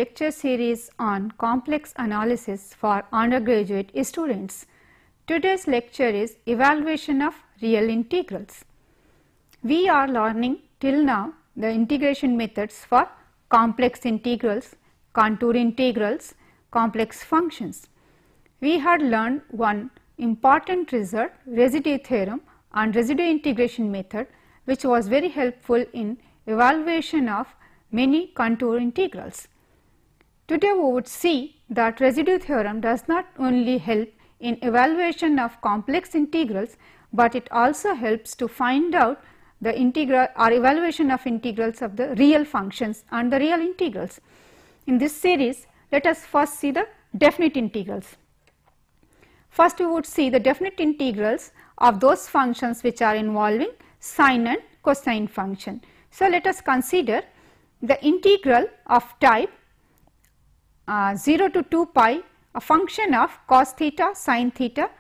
lecture series on complex analysis for undergraduate students. Today's lecture is evaluation of real integrals. We are learning till now the integration methods for complex integrals, contour integrals, complex functions. We had learned one important result, residue theorem and residue integration method, which was very helpful in evaluation of many contour integrals. Today we would see that residue theorem does not only help in evaluation of complex integrals, but it also helps to find out the integral or evaluation of integrals of the real functions and the real integrals. In this series, let us first see the definite integrals. First we would see the definite integrals of those functions which are involving sine and cosine function. So, let us consider the integral of type 0 to 2 pi, a function of cos theta, sin theta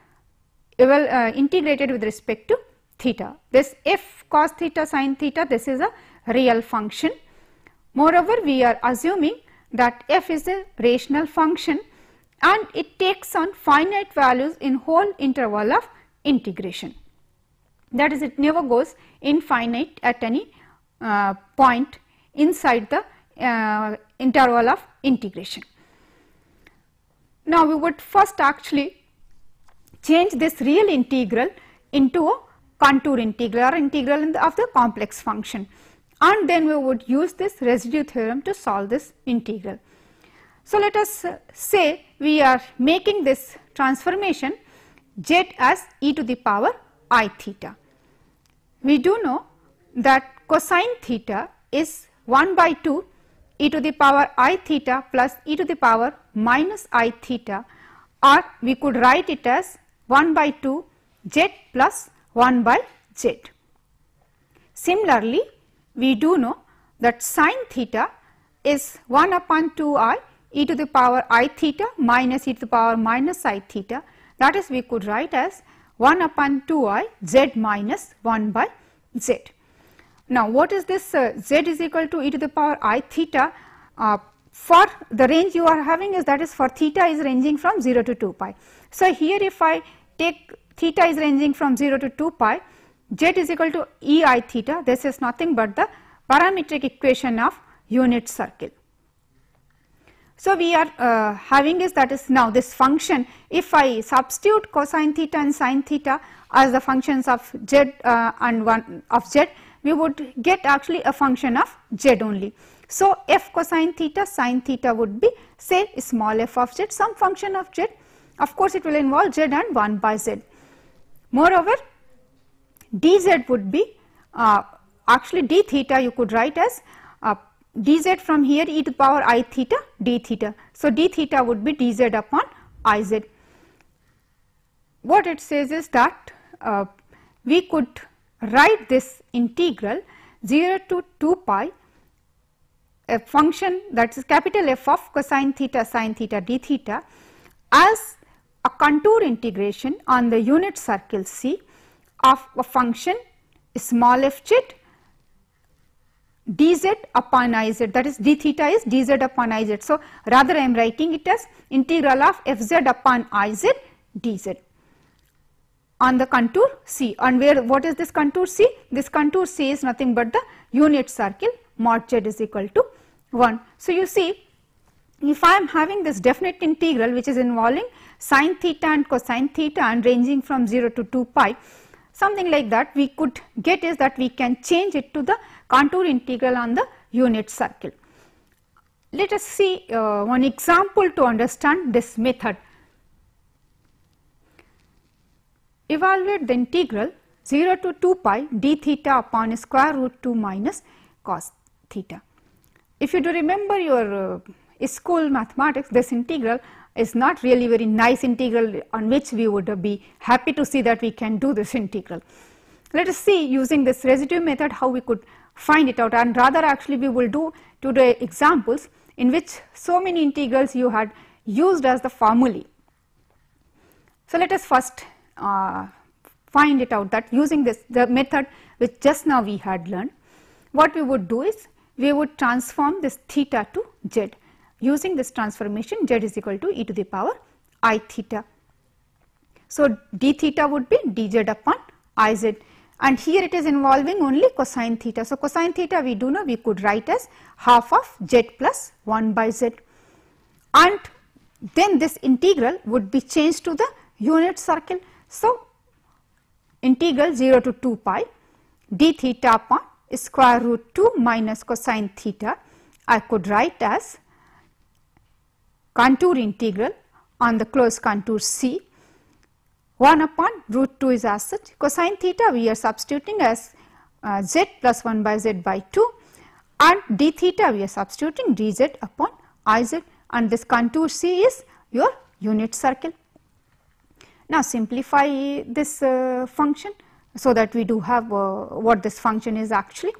integrated with respect to theta. This f cos theta sin theta, this is a real function. Moreover, we are assuming that f is a rational function and it takes on finite values in whole interval of integration. That is, it never goes infinite at any point inside the interval of integration. Now, we would first actually change this real integral into a contour integral or integral of the complex function, and then we would use this residue theorem to solve this integral. So, let us say we are making this transformation z as e to the power I theta. We do know that cosine theta is 1 by 2 e to the power I theta plus e to the power minus I theta, or we could write it as 1 by 2 z plus 1 by z. Similarly, we do know that sine theta is 1 upon 2 I e to the power I theta minus e to the power minus I theta, that is, we could write as 1 upon 2 I z minus 1 by z. Now, what is this z is equal to e to the power I theta? For the range you are having is, that is, for theta is ranging from 0 to 2 pi. So, here if I take theta is ranging from 0 to 2 pi, z is equal to e I theta, this is nothing but the parametric equation of unit circle. So, we are having is, that is, now this function, if I substitute cosine theta and sine theta as the functions of z and 1 of z, we would get actually a function of z only. So, f cosine theta sine theta would be, say, small f of z, some function of z. Of course, it will involve z and 1 by z. Moreover, dz would be actually d theta you could write as dz from here e to the power I theta d theta. So, d theta would be dz upon Iz. What it says is that we could write this integral 0 to 2 pi, a function that is capital F of cosine theta sin theta d theta, as a contour integration on the unit circle C of a function small f z dz upon Iz, that is, d theta is dz upon Iz. So, rather I am writing it as integral of f z upon Iz dz on the contour C. And where, what is this contour C? This contour C is nothing but the unit circle mod z is equal to 1. So, you see, if I am having this definite integral which is involving sin theta and cosine theta and ranging from 0 to 2 pi, something like that, we could get is that we can change it to the contour integral on the unit circle. Let us see one example to understand this method. Evaluate the integral 0 to 2 pi d theta upon square root 2 minus cos theta. If you do remember your school mathematics, this integral is not really very nice integral on which we would be happy to see that we can do this integral. Let us see using this residue method how we could find it out, and rather actually we will do today examples in which so many integrals you had used as the formulae. So, let us first find it out that using this the method which just now we had learned, what we would do is we would transform this theta to z. using this transformation z is equal to e to the power I theta. So, d theta would be dz upon Iz, and here it is involving only cosine theta. So, cosine theta we do know, we could write as half of z plus 1 by z, and then this integral would be changed to the unit circle. So, integral 0 to 2 pi d theta upon square root 2 minus cosine theta I could write as contour integral on the closed contour C 1 upon root 2 is as such. Cosine theta we are substituting as z plus 1 by z by 2, and d theta we are substituting dz upon Iz, and this contour C is your unit circle. Now, simplify this function so that we do have what this function is actually.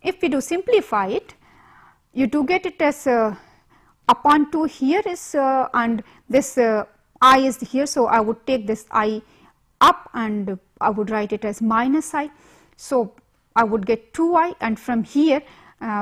If we do simplify it, you do get it as upon 2 here is and this I is here. So, I would take this I up and I would write it as minus I. So, I would get 2I, and from here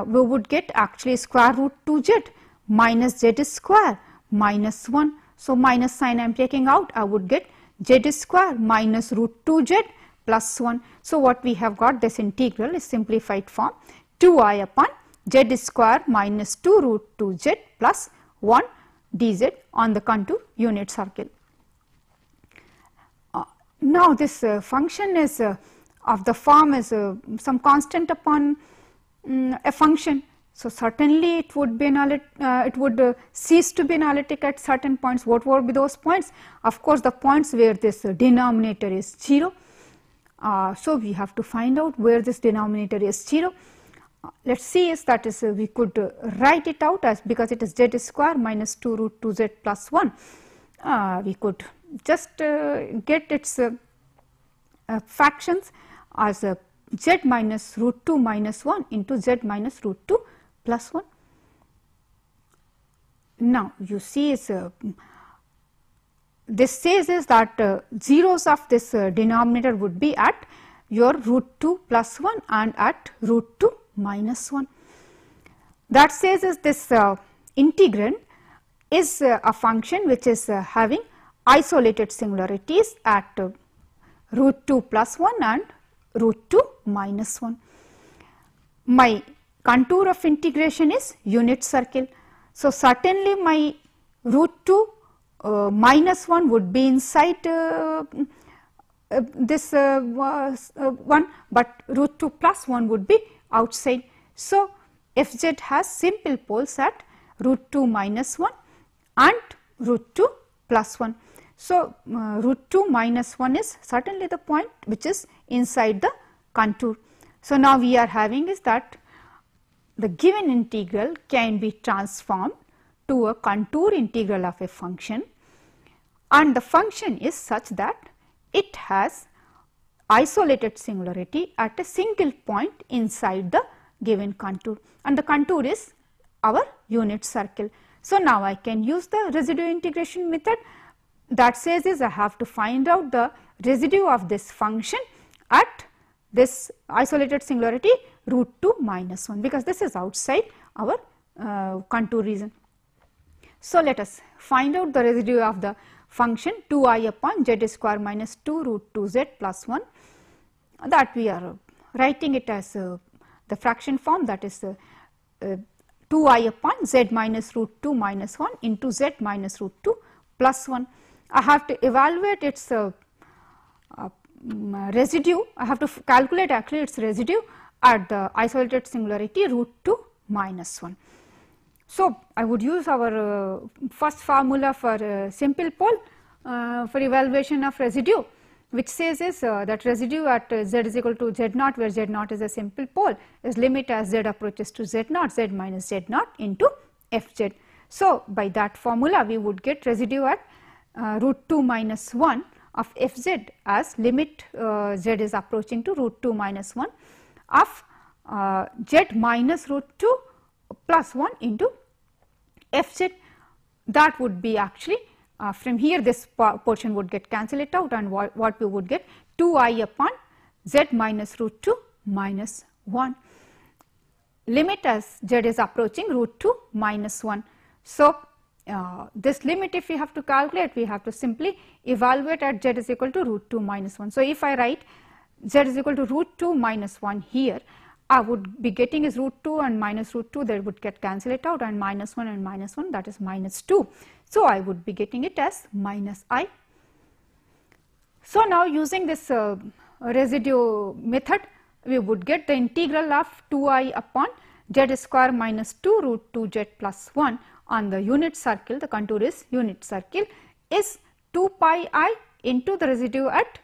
we would get actually square root 2z minus z square minus 1. So, minus sign I am taking out, I would get z square minus root 2z plus 1. So, what we have got, this integral is simplified form 2I upon z square minus 2 root 2z plus 1 dz on the contour unit circle. Now, this function is of the form is some constant upon a function. So, certainly it would be it would cease to be analytic at certain points. What would be those points? Of course, the points where this denominator is 0. So, we have to find out where this denominator is 0. Let us see, is that is we could write it out as, because it is z square minus 2 root 2z plus 1, we could just get its fractions as z minus root 2 minus 1 into z minus root 2 plus 1. Now, you see is this says is that zeros of this denominator would be at your root 2 plus 1 and at root 2 minus 1. That says is this integrand is a function which is having isolated singularities at root 2 plus 1 and root 2 minus 1. My contour of integration is unit circle. So, certainly my root 2 minus 1 would be inside this one, but root 2 plus 1 would be outside. So, Fz has simple poles at root 2 minus 1 and root 2 plus 1. So, root 2 minus 1 is certainly the point which is inside the contour. So, now we are having is that the given integral can be transformed to a contour integral of a function, and the function is such that it has isolated singularity at a single point inside the given contour, and the contour is our unit circle. So, now I can use the residue integration method that says is I have to find out the residue of this function at this isolated singularity root 2 minus 1, because this is outside our contour region. So, let us find out the residue of the function 2I upon z square minus 2 root 2z plus 1, that we are writing it as the fraction form, that is 2I upon z minus root 2 minus 1 into z minus root 2 plus 1. I have to evaluate its residue, I have to calculate actually its residue at the isolated singularity root 2 minus 1. So, I would use our first formula for simple pole for evaluation of residue, which says is that residue at z is equal to z naught, where z naught is a simple pole, is limit as z approaches to z naught, z minus z naught into Fz. So, by that formula we would get residue at root 2 minus 1 of Fz as limit z is approaching to root 2 minus 1 of z minus root 2 plus 1 into Fz. That would be actually from here this portion would get cancel it out, and what we would get 2I upon z minus root 2 minus 1, limit as z is approaching root 2 minus 1. So, this limit if we have to calculate, we have to simply evaluate at z is equal to root 2 minus 1. So, if I write z is equal to root 2 minus 1 here, I would be getting is root 2 and minus root 2, they would get cancel it out, and minus 1 and minus 1, that is minus 2. So, I would be getting it as minus I. So, now using this residue method, we would get the integral of 2I upon z square minus 2 root 2 z plus 1 on the unit circle, the contour is unit circle, is 2 pi I into the residue at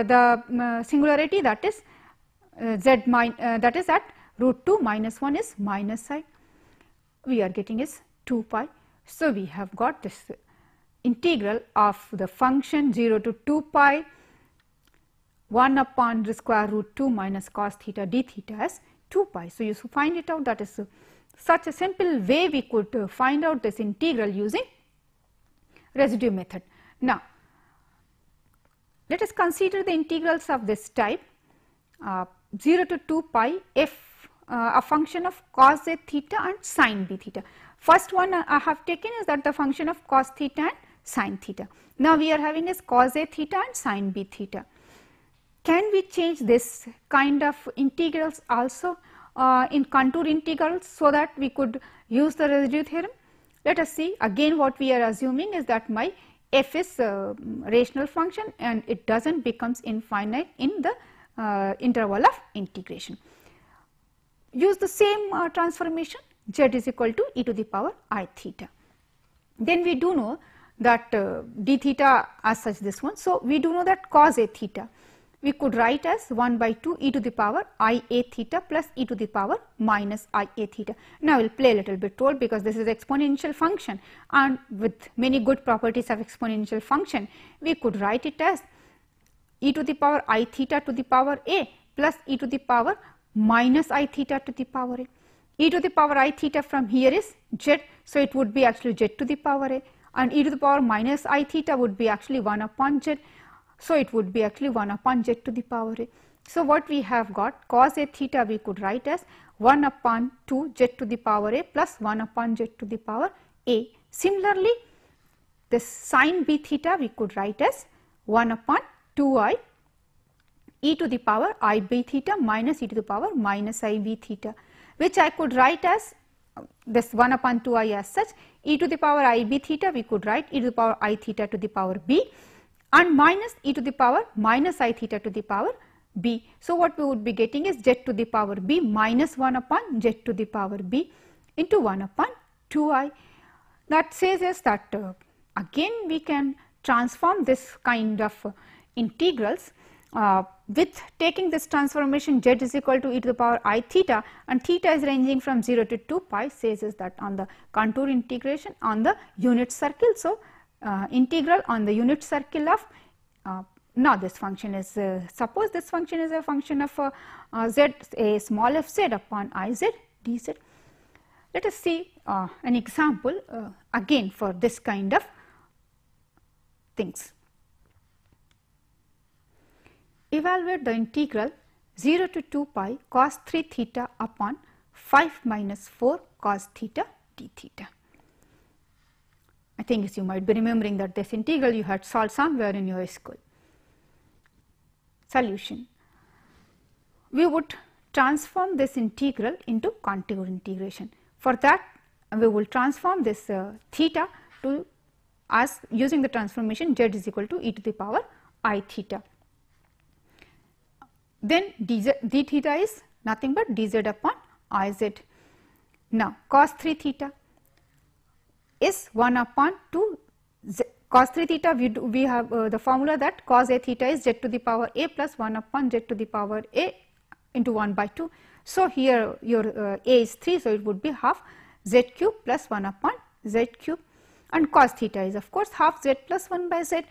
the singularity, that is that is at root 2 minus 1 is minus I. We are getting is 2 pi. So, we have got this integral of the function 0 to 2 pi 1 upon the square root 2 minus cos theta d theta as 2 pi. So, you find it out, that is such a simple way we could find out this integral using residue method. Now, let us consider the integrals of this type 0 to 2 pi f a function of cos z theta and sin b theta. First one I have taken is that the function of cos theta and sin theta. Now, we are having is cos a theta and sin b theta. Can we change this kind of integrals also in contour integrals so that we could use the residue theorem? Let us see. Again, what we are assuming is that my f is a rational function and it does not becomes infinite in the interval of integration. Use the same transformation, z is equal to e to the power I theta. Then we do know that d theta as such this one. So, we do know that cos a theta we could write as 1 by 2 e to the power I a theta plus e to the power minus I a theta. Now, we will play a little bit role because this is exponential function, and with many good properties of exponential function, we could write it as e to the power I theta to the power a plus e to the power minus I theta to the power a. E to the power I theta from here is z, so it would be actually z to the power a, and e to the power minus I theta would be actually 1 upon z. So, it would be actually 1 upon z to the power a. So, what we have got cos a theta we could write as 1 upon 2 z to the power a plus 1 upon z to the power a. Similarly, this sin b theta we could write as 1 upon 2I e to the power I b theta minus e to the power minus I b theta, which I could write as this 1 upon 2I as such. E to the power I b theta we could write e to the power I theta to the power b and minus e to the power minus I theta to the power b. So, what we would be getting is z to the power b minus 1 upon z to the power b into 1 upon 2I. That says is that again we can transform this kind of integrals with taking this transformation z is equal to e to the power I theta, and theta is ranging from 0 to 2 pi, says is that on the contour integration on the unit circle. So, integral on the unit circle of now this function is suppose this function is a function of z, a small f z upon I z dz. Let us see an example again for this kind of things. Evaluate the integral 0 to 2 pi cos 3 theta upon 5 minus 4 cos theta d theta. I think you might be remembering that this integral you had solved somewhere in your school. Solution. We would transform this integral into contour integration. For that, we will transform this theta to as using the transformation z is equal to e to the power I theta. Then d theta is nothing but dz upon I z. Now, cos 3 theta is 1 upon 2 z. Cos 3 theta we have the formula that cos a theta is z to the power a plus 1 upon z to the power a into 1 by 2. So, here your a is 3, so it would be half z cube plus 1 upon z cube, and cos theta is of course half z plus 1 by z.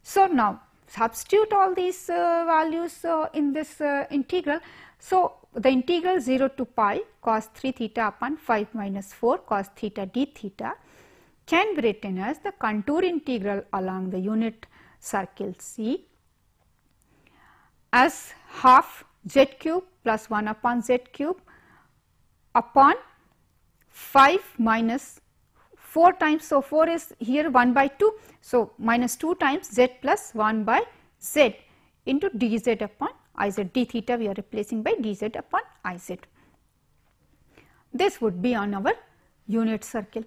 So, now substitute all these values in this integral. So, the integral 0 to pi cos 3 theta upon 5 minus 4 cos theta d theta can be written as the contour integral along the unit circle C as half z cube plus 1 upon z cube upon 5 minus 4 times, so 4 is here 1 by 2. So, minus 2 times z plus 1 by z into dz upon iz. D theta we are replacing by dz upon iz. This would be on our unit circle.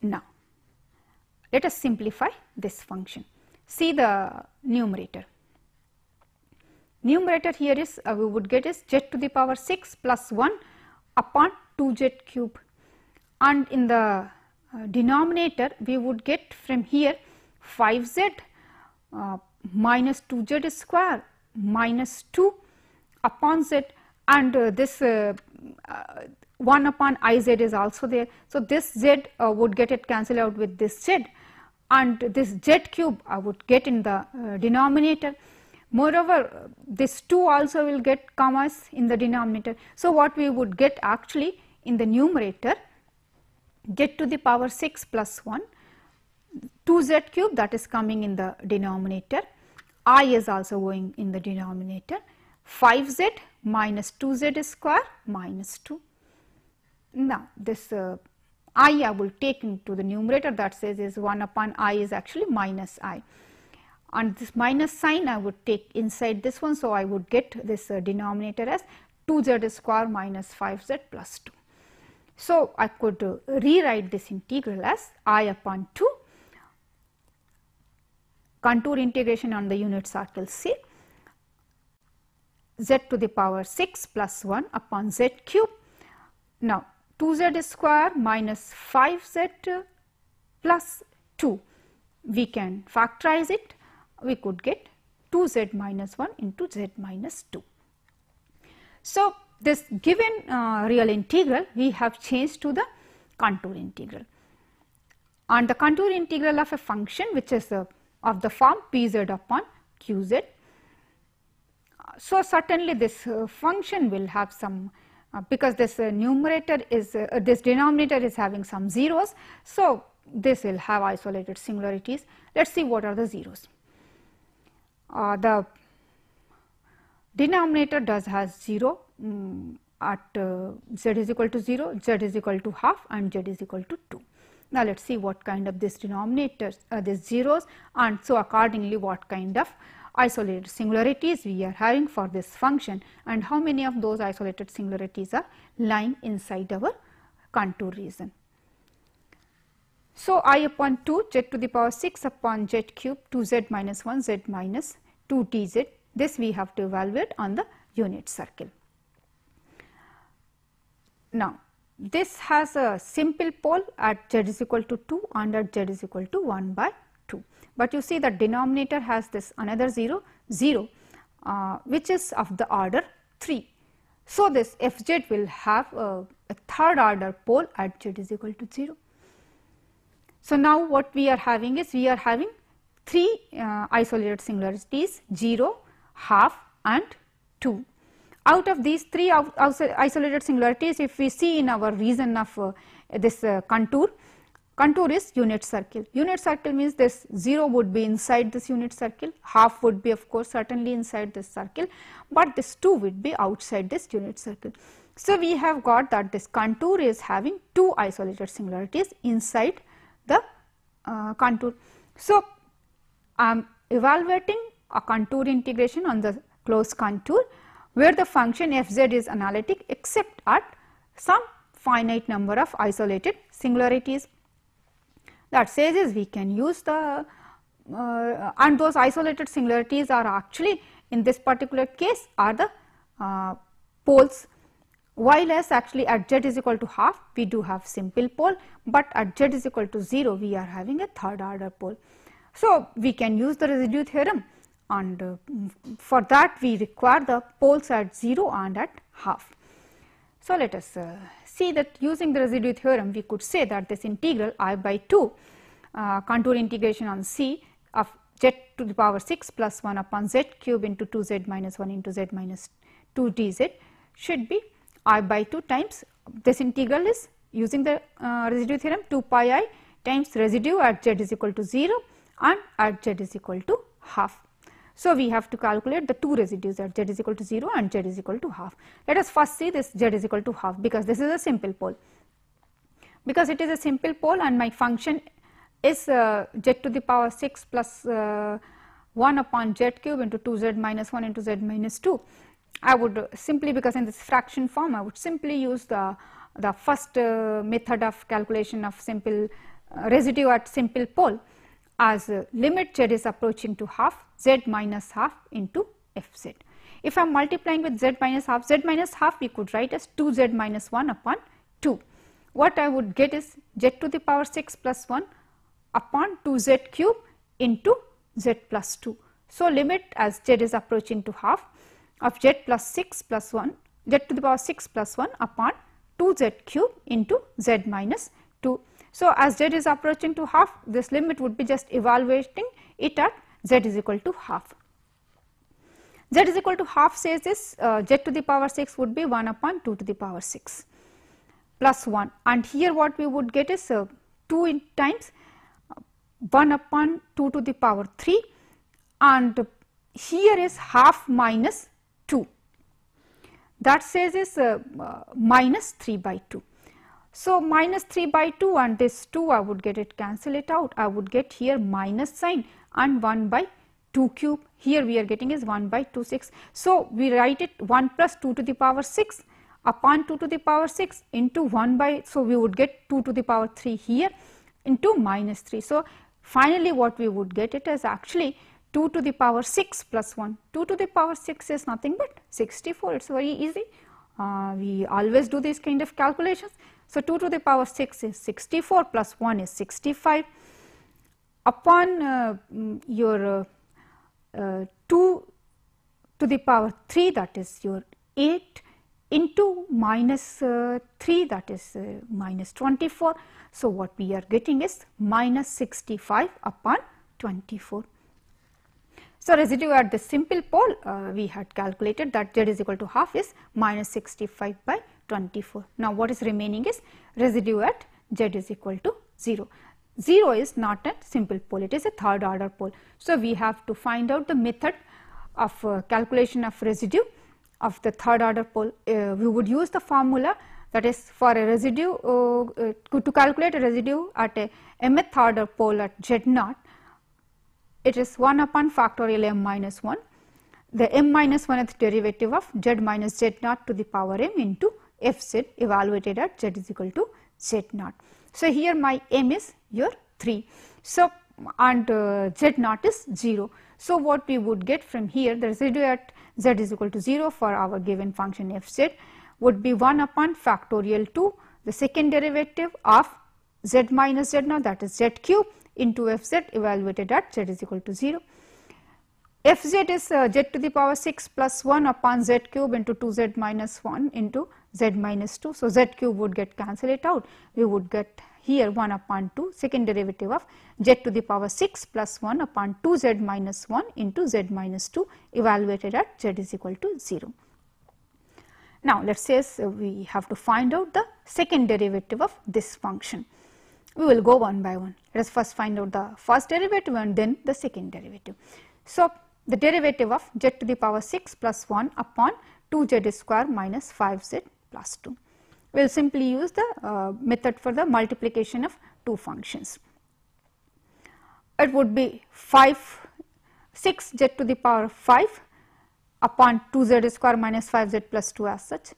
Now, let us simplify this function. See the numerator. Numerator here is we would get is z to the power 6 plus 1 upon 2z cube, and in the denominator we would get from here 5z minus 2z square minus 2 upon z, and this 1 upon iz is also there. So, this z would get it cancelled out with this z, and this z cube I would get in the denominator. Moreover, this 2 also will get commas in the denominator. So, what we would get actually in the numerator, z to the power 6 plus 1, 2z cube that is coming in the denominator, I is also going in the denominator, 5z minus 2z square minus 2. Now, this I will take into the numerator, that says is 1 upon I is actually minus I, and this minus sign I would take inside this one. So, I would get this denominator as 2z square minus 5z plus 2. So, I could rewrite this integral as I upon 2 contour integration on the unit circle C, z to the power 6 plus 1 upon z cube. Now, 2z square minus 5z plus 2, we can factorize it, we could get 2z minus 1 into z minus 2. So, this given real integral we have changed to the contour integral, and the contour integral of a function which is of the form pz upon qz. So, certainly this function will have some because this numerator is this denominator is having some zeros. So, this will have isolated singularities. Let us see what are the zeros. The denominator does has 0 at z is equal to 0, z is equal to half, and z is equal to 2. Now, let us see what kind of this denominators these zeros, and so accordingly what kind of isolated singularities we are having for this function, and how many of those isolated singularities are lying inside our contour region. So, I upon 2 z to the power 6 upon z cube 2z minus 1 z minus 2 dz, this we have to evaluate on the unit circle. Now, this has a simple pole at z is equal to 2 and at z is equal to 1 by 2, but you see the denominator has this another 0 which is of the order 3. So, this fz will have a third order pole at z is equal to 0. So, now what we are having is we are having 3 isolated singularities 0, half and 2. Out of these 3 isolated singularities, if we see in our region of this contour is unit circle. Unit circle means this 0 would be inside this unit circle, half would be of course certainly inside this circle, but this 2 would be outside this unit circle. So, we have got that this contour is having 2 isolated singularities inside the contour. So, I am evaluating a contour integration on the closed contour where the function fz is analytic except at some finite number of isolated singularities. That says is we can use the and those isolated singularities are actually in this particular case are the poles, while as actually at z is equal to half we do have simple pole, but at z is equal to 0 we are having a third order pole. So, we can use the residue theorem, and for that we require the poles at 0 and at half. So, let us see that using the residue theorem we could say that this integral I by 2 contour integration on C of z to the power 6 plus 1 upon z cube into 2z minus 1 into z minus 2 dz should be I by 2 times this integral is using the residue theorem 2 pi I times residue at z is equal to 0 and at z is equal to half. So, we have to calculate the 2 residues at z is equal to 0 and z is equal to half. Let us first see this z is equal to half because this is a simple pole. because it is a simple pole and my function is z to the power 6 plus 1 upon z cube into 2z minus 1 into z minus 2. I would simply, because in this fraction form, I would simply use the first method of calculation of simple residue at simple pole as limit z is approaching to half, z minus half into fz. If I am multiplying with z minus half we could write as 2z minus 1 upon 2. What I would get is z to the power 6 plus 1 upon 2z cube into z plus 2. So, limit as z is approaching to half of z plus 6 plus 1, z to the power 6 plus 1 upon 2z cube into z minus 2. So, as z is approaching to half, this limit would be just evaluating it at z is equal to half. Z is equal to half says this, z to the power 6 would be 1 upon 2 to the power 6 plus 1, and here what we would get is 2 times 1 upon 2 to the power 3, and here is half minus 2, that says is minus 3 by 2. So, minus 3 by 2 and this 2 I would get it, cancel it out, I would get here minus sign and 1 by 2 cube, here we are getting is 1 by 2 6. So, we write it 1 plus 2 to the power 6 upon 2 to the power 6 into 1 by, so we would get 2 to the power 3 here into minus 3. So, finally what we would get it as actually 2 to the power 6 plus 1, 2 to the power 6 is nothing but 64, it is very easy, we always do these kind of calculations. So, 2 to the power 6 is 64 plus 1 is 65 upon your 2 to the power 3, that is your 8 into minus 3, that is minus 24. So, what we are getting is minus 65 upon 24. So, residue at the simple pole we had calculated that z is equal to half is minus 65 by 24. Now, what is remaining is residue at z is equal to 0. 0 is not a simple pole, it is a third order pole. So, we have to find out the method of calculation of residue of the third order pole. We would use the formula, that is for a residue to calculate a residue at a mth order pole at z naught, it is 1 upon factorial m minus 1, the m minus 1th derivative of z minus z naught to the power m into fz evaluated at z is equal to z naught. So, here my m is your 3, so and z naught is 0. So, what we would get from here, the residue at z is equal to 0 for our given function fz would be 1 upon factorial 2, the second derivative of z minus z naught, that is z cube into fz evaluated at z is equal to 0. Fz is z to the power 6 plus 1 upon z cube into 2z minus 1 into z minus 2. So, z cube would get cancel it out, we would get here 1 upon 2 second derivative of z to the power 6 plus 1 upon 2z minus 1 into z minus 2 evaluated at z is equal to 0. Now, let us say we have to find out the second derivative of this function. We will go one by one. Let us first find out the first derivative and then the second derivative. So, the derivative of z to the power 6 plus 1 upon 2z square minus 5z plus 2. We will simply use the method for the multiplication of two functions. It would be 6z to the power 5 upon 2z square minus 5z plus 2 as such,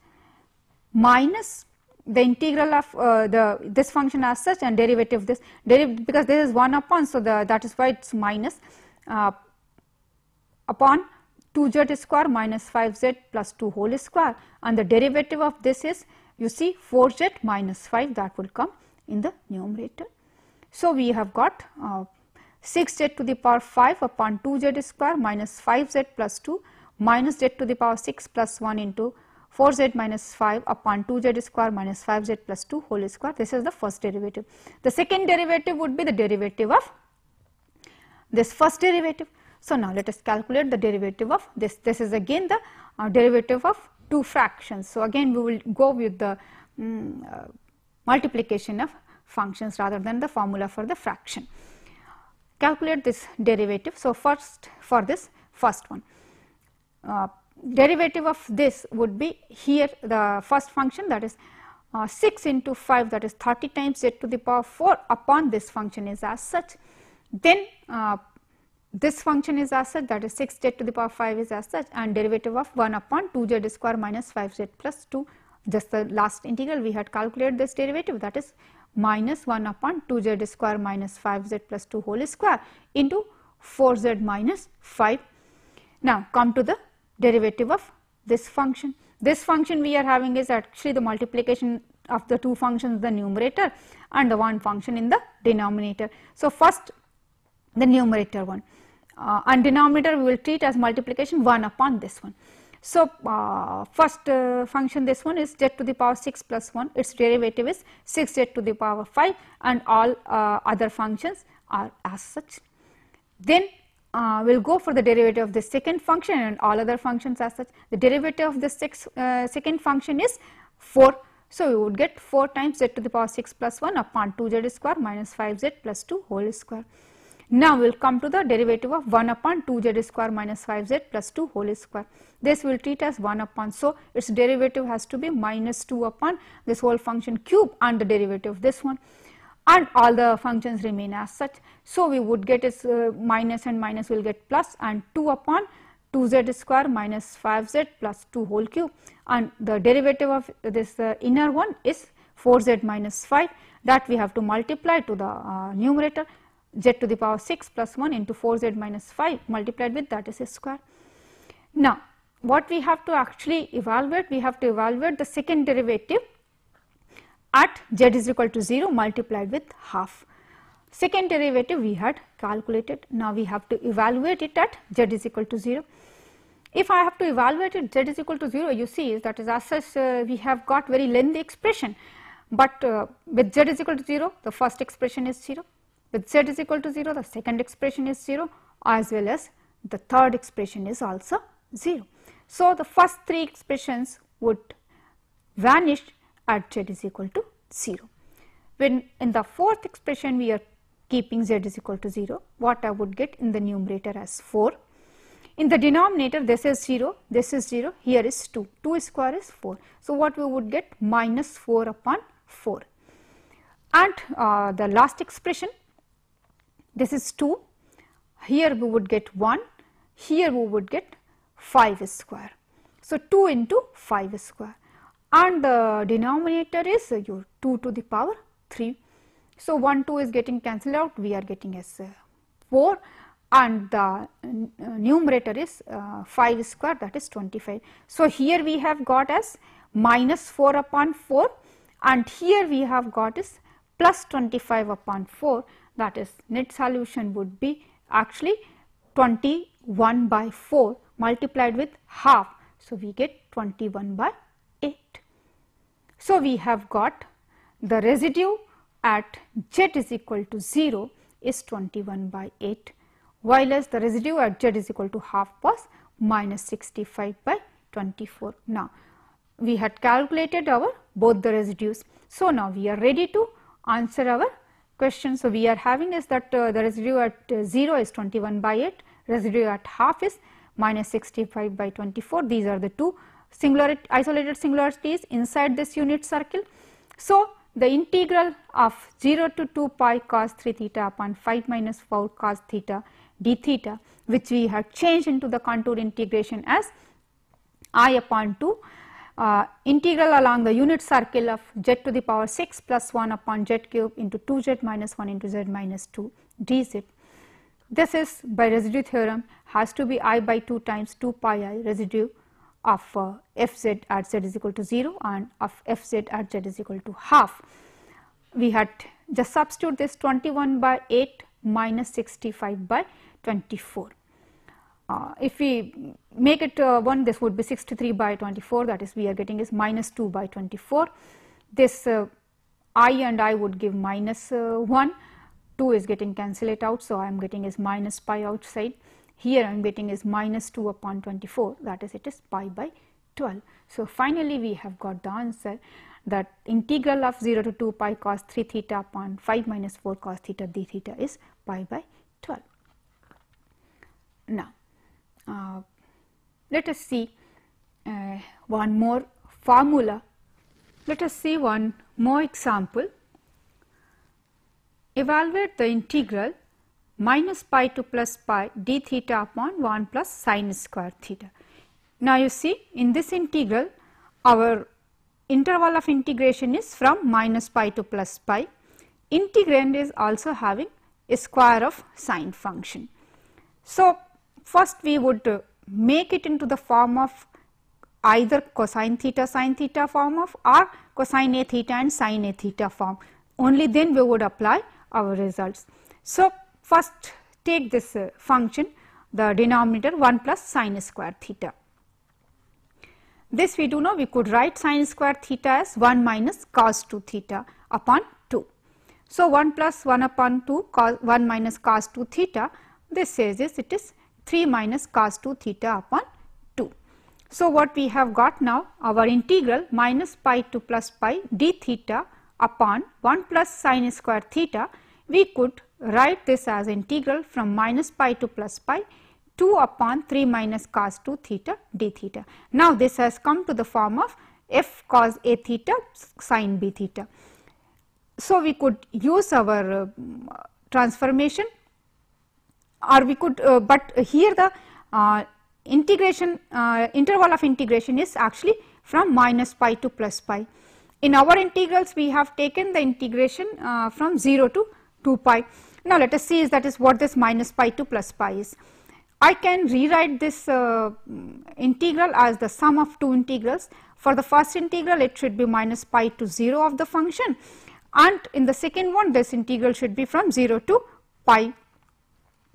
minus the integral of this function as such and derivative of this, because this is 1 upon, so that is why it is minus upon 2z square minus 5z plus 2 whole square, and the derivative of this is, you see, 4z minus 5, that will come in the numerator. So, we have got 6z to the power 5 upon 2z square minus 5z plus 2 minus z to the power 6 plus 1 into 4z minus 5 upon 2z square minus 5z plus 2 whole square. This is the first derivative. The second derivative would be the derivative of this first derivative. So, now let us calculate the derivative of this. This is again the derivative of two fractions. So, again we will go with the multiplication of functions rather than the formula for the fraction. Calculate this derivative. So, first for this first one, derivative of this would be here the first function, that is 6 into 5, that is 30 times z to the power 4 upon this function is as such. Then this function is as such, that is 6z to the power 5 is as such, and derivative of 1 upon 2z square minus 5z plus 2, just the last integral we had calculated this derivative, that is minus 1 upon 2z square minus 5z plus 2 whole square into 4z minus 5. Now come to the derivative of this function. This function we are having is actually the multiplication of the two functions in the numerator and the one function in the denominator. So first the numerator one, and denominator we will treat as multiplication 1 upon this one. So first function, this one is z to the power 6 plus 1, its derivative is 6z to the power 5, and all other functions are as such. Then we will go for the derivative of the second function and all other functions as such. The derivative of the second function is 4. So, we would get 4 times z to the power 6 plus 1 upon 2z square minus 5z plus 2 whole square. Now, we will come to the derivative of 1 upon 2z square minus 5z plus 2 whole square. This we will treat as 1 upon. So, its derivative has to be minus 2 upon this whole function cube and the derivative of this one, and all the functions remain as such. So, we would get is minus and minus will get plus, and 2 upon 2z square minus 5z plus 2 whole cube, and the derivative of this inner one is 4z minus 5, that we have to multiply to the numerator, z to the power 6 plus 1 into 4z minus 5 multiplied with, that is a square. Now, what we have to actually evaluate, we have to evaluate the second derivative at z is equal to 0 multiplied with half. Second derivative we had calculated. Now, we have to evaluate it at z is equal to 0. If I have to evaluate it z is equal to 0, you see is that is as such we have got very lengthy expression, but with z is equal to 0 the first expression is 0, with z is equal to 0 the second expression is 0, as well as the third expression is also 0. So, the first three expressions would vanish at z is equal to 0. When in the fourth expression we are keeping z is equal to 0, what I would get in the numerator as 4. In the denominator this is 0, this is 0, here is 2, 2 square is 4. So, what we would get minus 4 upon 4, and the last expression, this is 2, here we would get 1, here we would get 5 square. So, 2 into 5 square, and the denominator is your 2 to the power 3. So, 1 2 is getting cancelled out, we are getting as 4, and the numerator is 5 square, that is 25. So, here we have got as minus 4 upon 4, and here we have got is plus 25 upon 4, that is net solution would be actually 21 by 4 multiplied with half. So, we get 21 by 8. So, we have got the residue at z is equal to 0 is 21 by 8, while as the residue at z is equal to half was minus 65 by 24. Now, we had calculated our both the residues. So, now we are ready to answer our question. So, we are having is that the residue at 0 is 21 by 8, residue at half is minus 65 by 24. These are the two isolated singularities inside this unit circle. So, the integral of 0 to 2 pi cos 3 theta upon 5 minus 4 cos theta d theta, which we have changed into the contour integration as I upon 2 integral along the unit circle of z to the power 6 plus 1 upon z cube into 2z minus 1 into z minus 2 dz. This is by residue theorem has to be I by 2 times 2 pi I residue of fz at z is equal to 0 and of fz at z is equal to half. We had just substitute this 21 by 8 minus 65 by 24. If we make it 1, this would be 63 by 24, that is we are getting is minus 2 by 24. This I and I would give minus 1, 2 is getting cancelled out. So, I am getting is minus pi outside. Here I am getting is minus 2 upon 24, that is it is pi by 12. So, finally, we have got the answer that integral of 0 to 2 pi cos 3 theta upon 5 minus 4 cos theta d theta is pi by 12. Now, let us see one more formula Let us see one more example. Evaluate the integral minus pi to plus pi d theta upon 1 plus sin square theta. Now, you see in this integral our interval of integration is from minus pi to plus pi. Integrand is also having a square of sine function. So, first we would make it into the form of either cosine theta sin theta form of or cosine a theta and sin a theta form, only then we would apply our results. So, first take this function, the denominator 1 plus sin square theta. This we do know, we could write sin square theta as 1 minus cos 2 theta upon 2. So, 1 plus 1 upon 2 cos 1 minus cos 2 theta, this says is it is 3 minus cos 2 theta upon 2. So, what we have got now, our integral minus pi to plus pi d theta upon 1 plus sin square theta, we could write this as integral from minus pi to plus pi 2 upon 3 minus cos 2 theta d theta. Now, this has come to the form of f cos a theta sin b theta. So, we could use our transformation, or we could, but here the integration interval of integration is actually from minus pi to plus pi. In our integrals we have taken the integration from 0 to 2 pi. Now, let us see is that is what this minus pi to plus pi is. I can rewrite this integral as the sum of two integrals. For the first integral it should be minus pi to 0 of the function, and in the second one this integral should be from 0 to pi.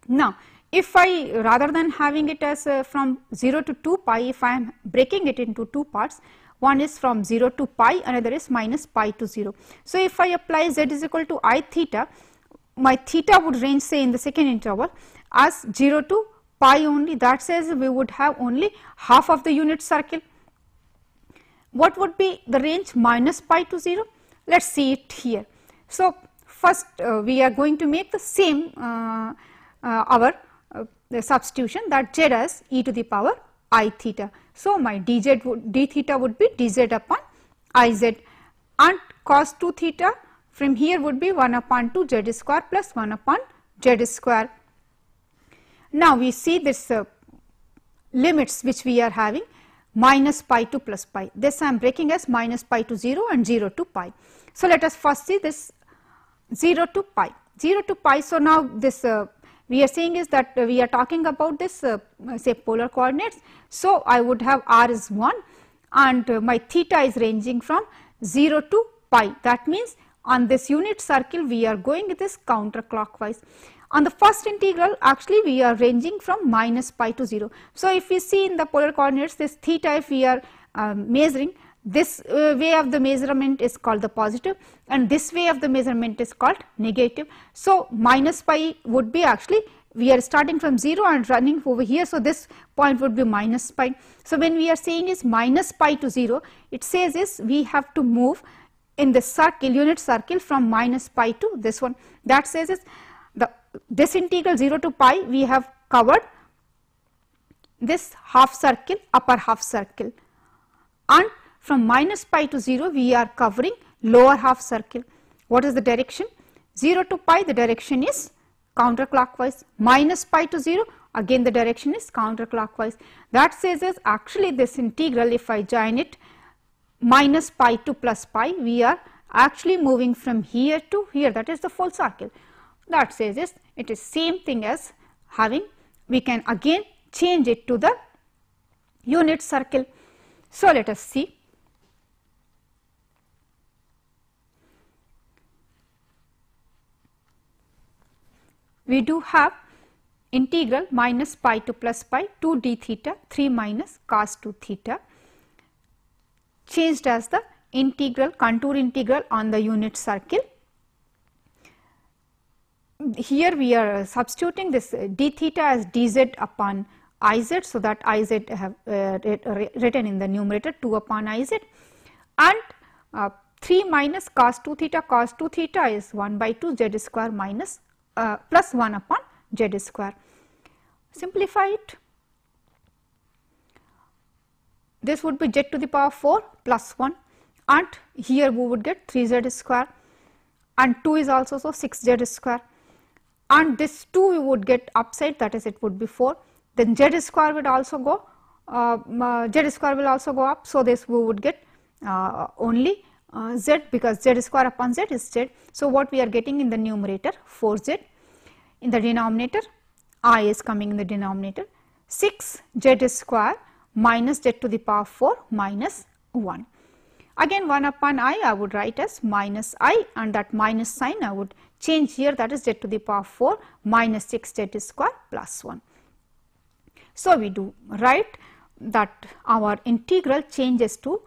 Now, if I rather than having it as from 0 to 2 pi, if I am breaking it into two parts, one is from 0 to pi, another is minus pi to 0. So, if I apply z is equal to I theta, my theta would range say in the second interval as 0 to pi only, that says we would have only half of the unit circle. What would be the range minus pi to 0? Let us see it here. So, first we are going to make the same the substitution, that z as e to the power I theta. So, my d theta would be dz upon iz, and cos 2 theta from here would be 1 upon 2 z square plus 1 upon z square. Now, we see this limits which we are having minus pi to plus pi. This I am breaking as minus pi to 0 and 0 to pi. So, let us first see this 0 to pi. 0 to pi. So, now this we are saying is that we are talking about this say polar coordinates. So, I would have r is 1 and my theta is ranging from 0 to pi. That means, on this unit circle we are going with this counterclockwise. On the first integral actually we are ranging from minus pi to 0. So, if we see in the polar coordinates this theta, if we are measuring, this way of the measurement is called the positive and this way of the measurement is called negative. So, minus pi would be actually we are starting from 0 and running over here. So, this point would be minus pi. So, when we are saying is minus pi to 0, it says is we have to move in the circle, unit circle, from minus pi to this one. That says is this integral 0 to pi we have covered this half circle, upper half circle, and from minus pi to 0 we are covering lower half circle. What is the direction? 0 to pi, the direction is counterclockwise. Minus pi to 0, again the direction is counterclockwise. That says is actually this integral, if I join it minus pi to plus pi, we are actually moving from here to here, that is the full circle. That says is it is same thing as having, we can again change it to the unit circle. So, let us see. We do have integral minus pi to plus pi 2 d theta 3 minus cos 2 theta changed as the integral, contour integral on the unit circle. Here we are substituting this d theta as dz upon iz, so that iz have written in the numerator 2 upon iz, and 3 minus cos 2 theta is 1 by 2 z square minus plus 1 upon z square. Simplify it. This would be z to the power 4 plus 1, and here we would get 3z square, and 2 is also so 6z square, and this 2 we would get upside, that is it would be 4, then z square would also go z square will also go up. So, this we would get only z, because z square upon z is z. So, what we are getting in the numerator 4z, in the denominator I is coming in the denominator, 6z square minus z to the power 4 minus 1. Again 1 upon I would write as minus I, and that minus sign I would change here, that is z to the power 4 minus 6z square plus 1. So, we do write that our integral changes to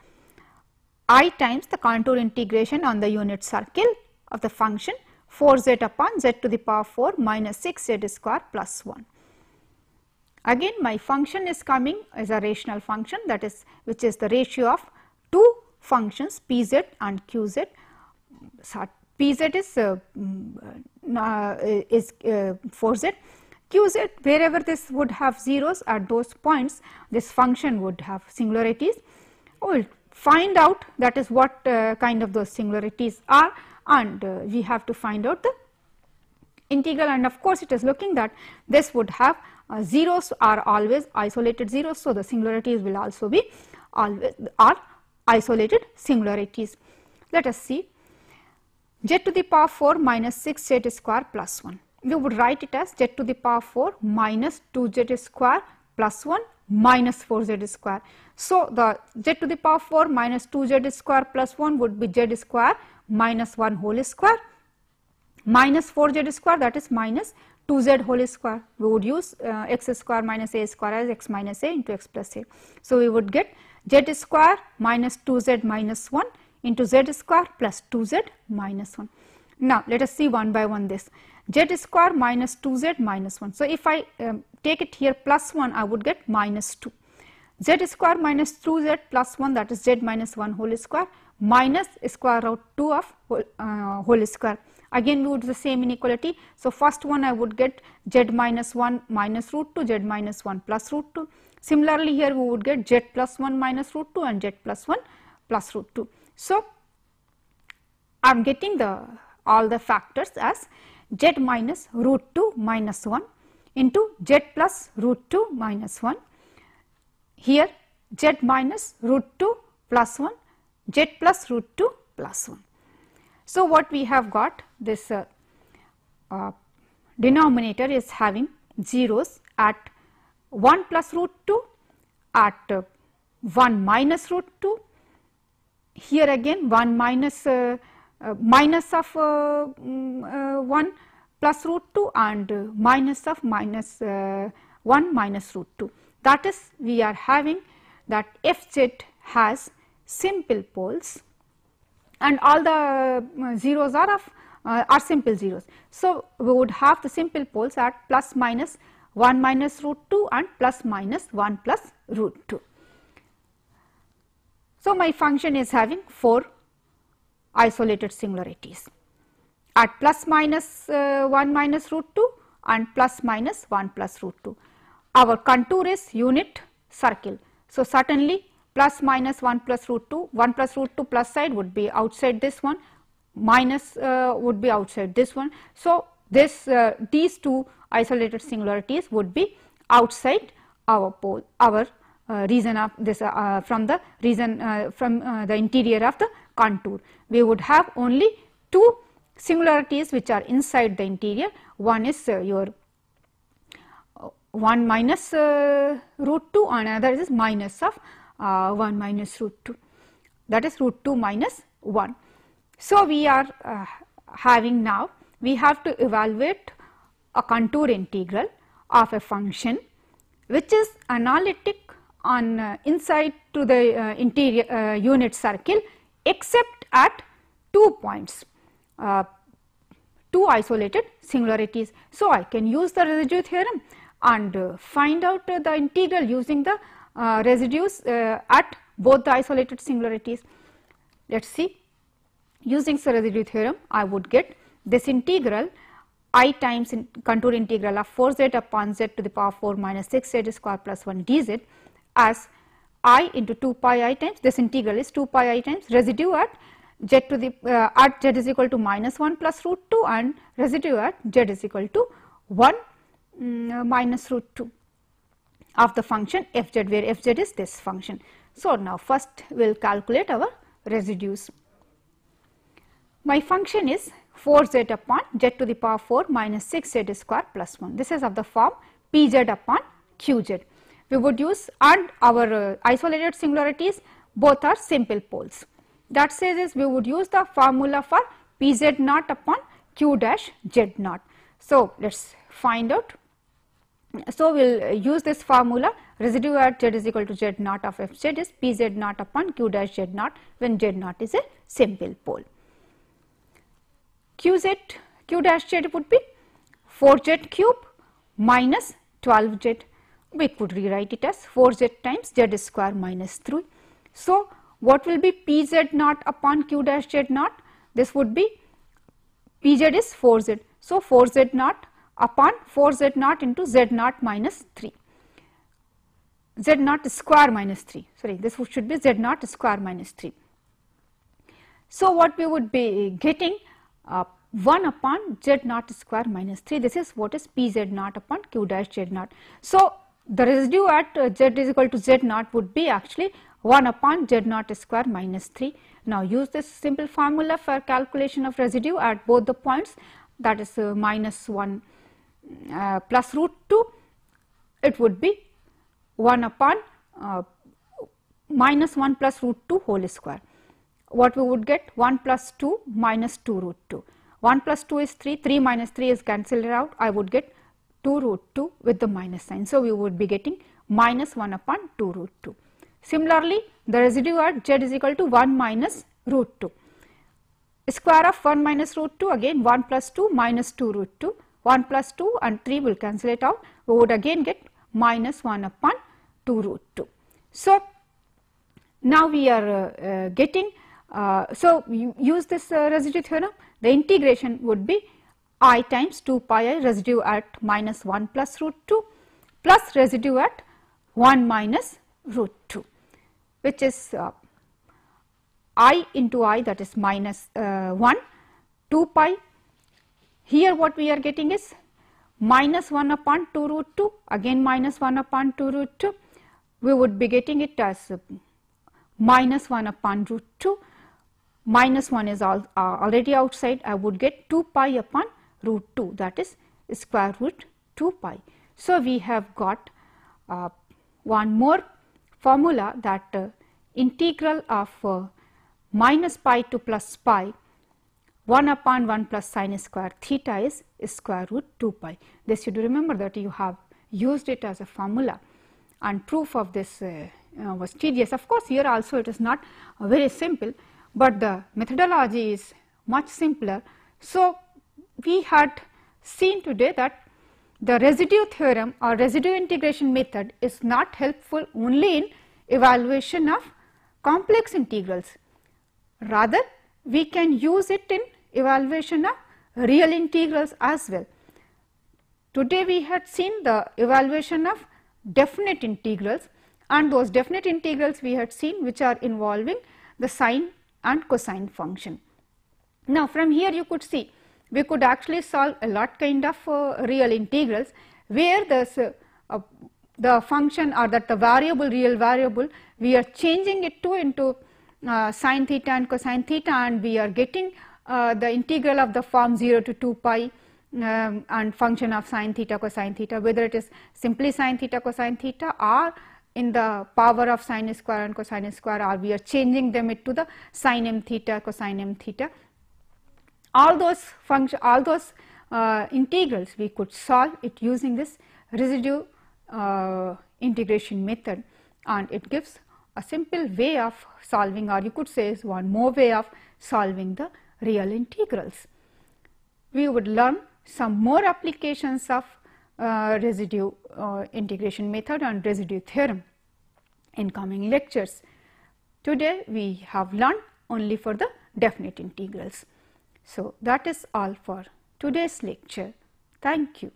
I times the contour integration on the unit circle of the function 4z upon z to the power 4 minus 6z square plus 1. Again my function is coming as a rational function, that is which is the ratio of two functions pz and qz. So, pz is 4z, qz, wherever this would have zeros at those points, this function would have singularities. We will find out that is what kind of those singularities are, and we have to find out the integral, and of course, it is looking that this would have zeros are always isolated zeros. So, the singularities will also be always are isolated singularities. Let us see z to the power 4 minus 6z square plus 1. We would write it as z to the power 4 minus 2z square plus 1 minus 4z square. So, the z to the power 4 minus 2z square plus 1 would be z square minus 1 whole square minus 4z square, that is minus 2z whole square. We would use x square minus a square as x minus a into x plus a. So, we would get z square minus 2z minus 1 into z square plus 2z minus 1. Now, let us see one by one this z square minus 2z minus 1. So, if I take it here plus 1, I would get minus 2. Z square minus 2z plus 1, that is z minus 1 whole square minus square root 2 of whole square. Again we would do the same inequality. So, first one I would get z minus 1 minus root 2, z minus 1 plus root 2. Similarly, here we would get z plus 1 minus root 2 and z plus 1 plus root 2. So, I am getting the all the factors as z minus root 2 minus 1 into z plus root 2 minus 1, here z minus root 2 plus 1, z plus root 2 plus 1. So, what we have got, this denominator is having zeros at 1 plus root 2, at 1 minus root 2, here again 1 minus minus of 1 plus root 2 and minus of minus 1 minus root 2. That is, we are having that fz has simple poles and all the zeros are of are simple zeros. So, we would have the simple poles at plus minus 1 minus root 2 and plus minus 1 plus root 2. So, my function is having 4 isolated singularities at plus minus 1 minus root 2 and plus minus 1 plus root 2. Our contour is unit circle. So, certainly plus minus 1 plus root 2, 1 plus root 2 plus side would be outside this one, minus would be outside this one. So, this these two isolated singularities would be outside our pole, our region of this from the region from the interior of the contour. We would have only two singularities which are inside the interior. One is your 1 minus root 2 and another is minus of 1 minus root 2, that is root 2 minus 1. So, we are having now, we have to evaluate a contour integral of a function which is analytic on inside to the interior unit circle except at 2 points, 2 isolated singularities. So, I can use the residue theorem and find out the integral using the residues at both the isolated singularities. Let us see, using the residue theorem I would get this integral I times contour integral of 4z upon z to the power 4 minus 6z square plus 1 dz as I into 2 pi I times, this integral is 2 pi I times residue at z to the at z is equal to minus 1 plus root 2 and residue at z is equal to 1 minus root 2 of the function fz, where fz is this function. So, now first we will calculate our residues. My function is 4z upon z to the power 4 minus 6z square plus 1. This is of the form pz upon qz. We would use, and our isolated singularities both are simple poles. That says is we would use the formula for pz naught upon q dash z naught. So, let us find out. So, we will use this formula, residue at z is equal to z naught of fz is pz naught upon q dash z naught when z naught is a simple pole. Q dash z would be 4z cube minus 12z. We could rewrite it as 4z times z square minus 3. So, what will be pz naught upon q dash z naught? This would be pz is 4z. So, 4z naught upon 4z naught into z naught minus 3, z naught square minus 3, sorry, this should be z naught square minus 3. So, what we would be getting 1 upon z naught square minus 3, this is what is pz naught upon q dash z naught. So, the residue at z is equal to z naught would be actually 1 upon z naught square minus 3. Now, use this simple formula for calculation of residue at both the points, that is minus 1 plus root 2, it would be 1 upon minus 1 plus root 2 whole square. What we would get? 1 plus 2 minus 2 root 2. 1 plus 2 is 3, 3 minus 3 is cancelled out, I would get 2 root 2 with the minus sign. So, we would be getting minus 1 upon 2 root 2. Similarly, the residue at z is equal to 1 minus root 2. Square of 1 minus root 2, again 1 plus 2 minus 2 root 2, 1 plus 2 and 3 will cancel it out, we would again get minus 1 upon 2 root 2. So, now we are getting, so you use this residue theorem, the integration would be I times 2 pi I residue at minus 1 plus root 2 plus residue at 1 minus root 2, which is I into I, that is minus 1, 2 pi. Here what we are getting is minus 1 upon 2 root 2, again minus 1 upon 2 root 2, we would be getting it as minus 1 upon root 2, minus 1 is already outside, I would get 2 pi upon root 2, that is square root 2 pi. So, we have got one more formula, that integral of minus pi to plus pi 1 upon 1 plus sine square theta is square root 2 pi. This you do remember that you have used it as a formula, and proof of this was tedious. Of course, here also it is not very simple, but the methodology is much simpler. So, we had seen today that the residue theorem or residue integration method is not helpful only in evaluation of complex integrals, rather we can use it in evaluation of real integrals as well. Today we had seen the evaluation of definite integrals, and those definite integrals we had seen which are involving the sine and cosine function. Now, from here you could see we could actually solve a lot kind of real integrals, where the function or that the variable, real variable, we are changing it into sine theta and cosine theta, and we are getting the integral of the form 0 to 2 pi and function of sine theta cosine theta, whether it is simply sine theta cosine theta or in the power of sine square and cosine square, or we are changing them into the sine m theta cosine m theta. All those integrals we could solve it using this residue integration method, and it gives a simple way of solving, or you could say is one more way of solving the real integrals. We would learn some more applications of residue integration method and residue theorem in coming lectures. Today we have learned only for the definite integrals. So, that is all for today's lecture. Thank you.